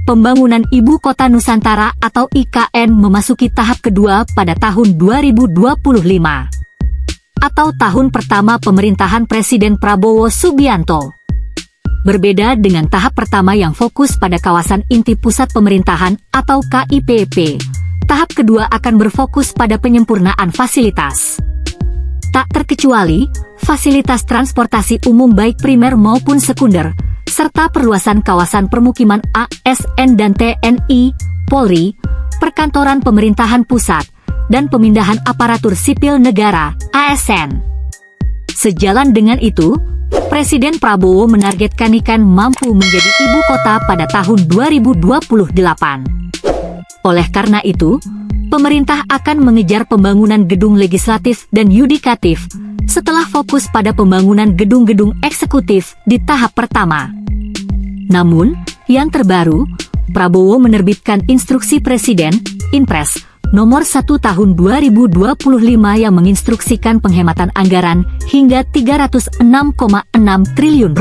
Pembangunan Ibu Kota Nusantara atau IKN memasuki tahap kedua pada tahun 2025 atau tahun pertama pemerintahan Presiden Prabowo Subianto. Berbeda dengan tahap pertama yang fokus pada kawasan inti pusat pemerintahan atau KIPP, tahap kedua akan berfokus pada penyempurnaan fasilitas. Tak terkecuali, fasilitas transportasi umum baik primer maupun sekunder, serta perluasan kawasan permukiman ASN dan TNI, Polri, perkantoran pemerintahan pusat, dan pemindahan aparatur sipil negara, ASN. Sejalan dengan itu, Presiden Prabowo menargetkan IKN mampu menjadi ibu kota pada tahun 2028. Oleh karena itu, pemerintah akan mengejar pembangunan gedung legislatif dan yudikatif, setelah fokus pada pembangunan gedung-gedung eksekutif di tahap pertama. Namun, yang terbaru, Prabowo menerbitkan Instruksi Presiden, Inpres, Nomor 1 Tahun 2025 yang menginstruksikan penghematan anggaran hingga Rp306,6 triliun.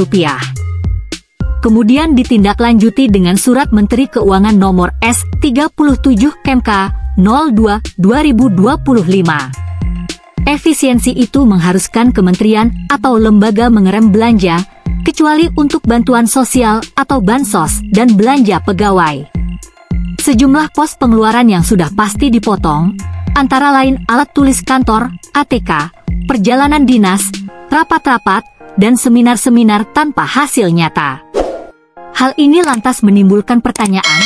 Kemudian ditindaklanjuti dengan Surat Menteri Keuangan Nomor S37 Kemk 02/2025. Efisiensi itu mengharuskan kementerian atau lembaga mengerem belanja, kecuali untuk bantuan sosial atau bansos dan belanja pegawai. Sejumlah pos pengeluaran yang sudah pasti dipotong, antara lain alat tulis kantor, ATK, perjalanan dinas, rapat-rapat, dan seminar-seminar tanpa hasil nyata. Hal ini lantas menimbulkan pertanyaan,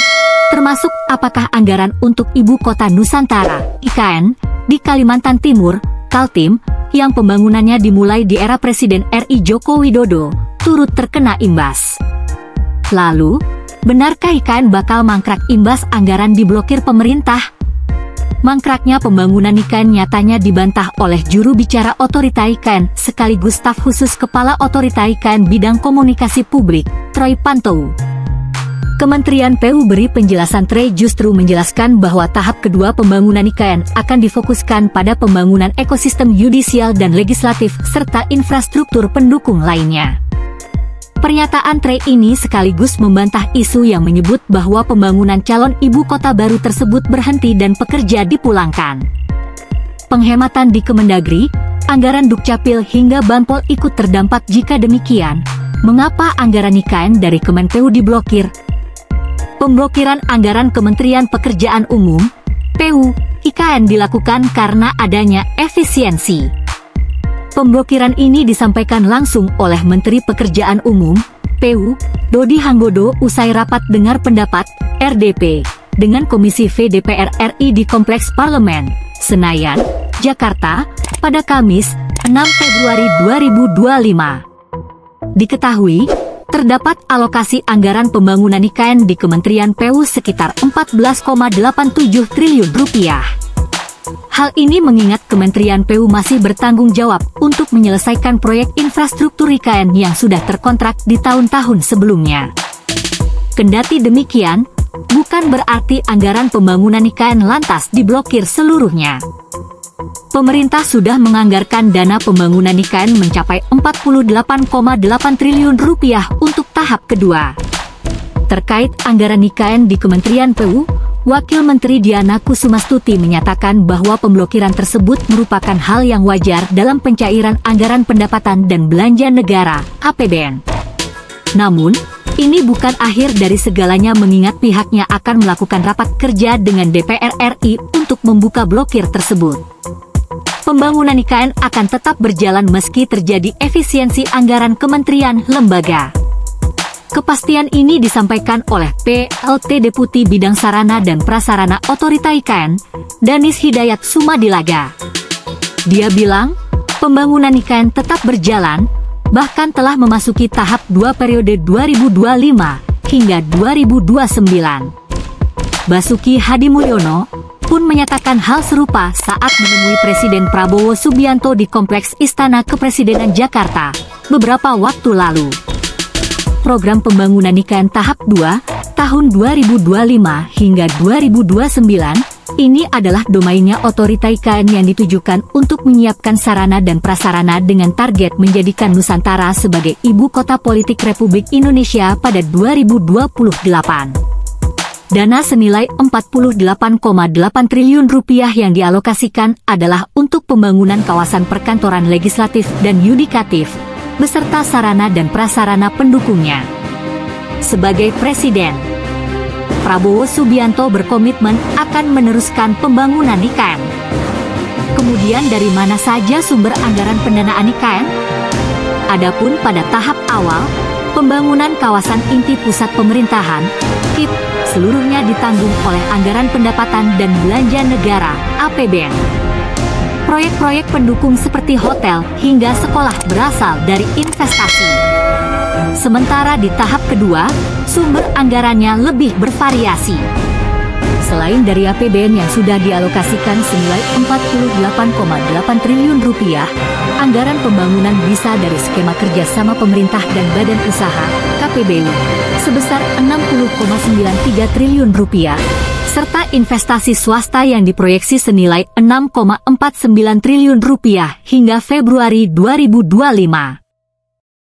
termasuk apakah anggaran untuk Ibu Kota Nusantara, IKN, di Kalimantan Timur, Kaltim, yang pembangunannya dimulai di era Presiden RI Joko Widodo, turut terkena imbas. Lalu, benarkah IKN bakal mangkrak imbas anggaran diblokir pemerintah? Mangkraknya pembangunan IKN nyatanya dibantah oleh juru bicara Otorita IKN sekaligus staf khusus Kepala Otorita IKN Bidang Komunikasi Publik, Troy Pantou. Kementerian PU beri penjelasan. Troy justru menjelaskan bahwa tahap kedua pembangunan IKN akan difokuskan pada pembangunan ekosistem yudisial dan legislatif serta infrastruktur pendukung lainnya. Pernyataan Troy ini sekaligus membantah isu yang menyebut bahwa pembangunan calon ibu kota baru tersebut berhenti dan pekerja dipulangkan. Penghematan di Kemendagri, anggaran Dukcapil hingga Banpol ikut terdampak. Jika demikian, mengapa anggaran IKN dari Kemenpu diblokir? Pemblokiran anggaran Kementerian Pekerjaan Umum, PU, IKN dilakukan karena adanya efisiensi. Pemblokiran ini disampaikan langsung oleh Menteri Pekerjaan Umum, PU, Dodi Hanggodo usai rapat dengar pendapat, RDP, dengan Komisi V DPR RI di Kompleks Parlemen, Senayan, Jakarta, pada Kamis, 6 Februari 2025. Diketahui, terdapat alokasi anggaran pembangunan IKN di Kementerian PU sekitar Rp14,87 triliun. Hal ini mengingat Kementerian PU masih bertanggung jawab untuk menyelesaikan proyek infrastruktur IKN yang sudah terkontrak di tahun-tahun sebelumnya. Kendati demikian, bukan berarti anggaran pembangunan IKN lantas diblokir seluruhnya. Pemerintah sudah menganggarkan dana pembangunan IKN mencapai Rp48,8 triliun untuk tahap kedua. Terkait anggaran IKN di Kementerian PU, Wakil Menteri Diana Kusumastuti menyatakan bahwa pemblokiran tersebut merupakan hal yang wajar dalam pencairan anggaran pendapatan dan belanja negara, APBN. Namun, ini bukan akhir dari segalanya mengingat pihaknya akan melakukan rapat kerja dengan DPR RI untuk membuka blokir tersebut. Pembangunan IKN akan tetap berjalan meski terjadi efisiensi anggaran kementerian lembaga. Kepastian ini disampaikan oleh PLT Deputi Bidang Sarana dan Prasarana Otorita IKN, Danis Hidayat Sumadilaga. Dia bilang, pembangunan IKN tetap berjalan, bahkan telah memasuki tahap 2 periode 2025 hingga 2029. Basuki Hadimulyono pun menyatakan hal serupa saat menemui Presiden Prabowo Subianto di Kompleks Istana Kepresidenan Jakarta beberapa waktu lalu. Program pembangunan IKN tahap 2 tahun 2025 hingga 2029 ini adalah domainnya Otorita IKN yang ditujukan untuk menyiapkan sarana dan prasarana dengan target menjadikan Nusantara sebagai ibu kota politik Republik Indonesia pada 2028. Dana senilai 48,8 triliun rupiah yang dialokasikan adalah untuk pembangunan kawasan perkantoran legislatif dan yudikatif, beserta sarana dan prasarana pendukungnya. Sebagai Presiden, Prabowo Subianto berkomitmen akan meneruskan pembangunan IKN. Kemudian dari mana saja sumber anggaran pendanaan IKN? Adapun pada tahap awal, pembangunan kawasan inti pusat pemerintahan, KIP, seluruhnya ditanggung oleh anggaran pendapatan dan belanja negara, APBN. Proyek-proyek pendukung seperti hotel hingga sekolah berasal dari investasi. Sementara di tahap kedua, sumber anggarannya lebih bervariasi. Selain dari APBN yang sudah dialokasikan senilai 48,8 triliun rupiah, anggaran pembangunan bisa dari skema kerjasama pemerintah dan badan usaha, KPBU, sebesar 60,93 triliun rupiah, serta investasi swasta yang diproyeksi senilai 6,49 triliun rupiah hingga Februari 2025.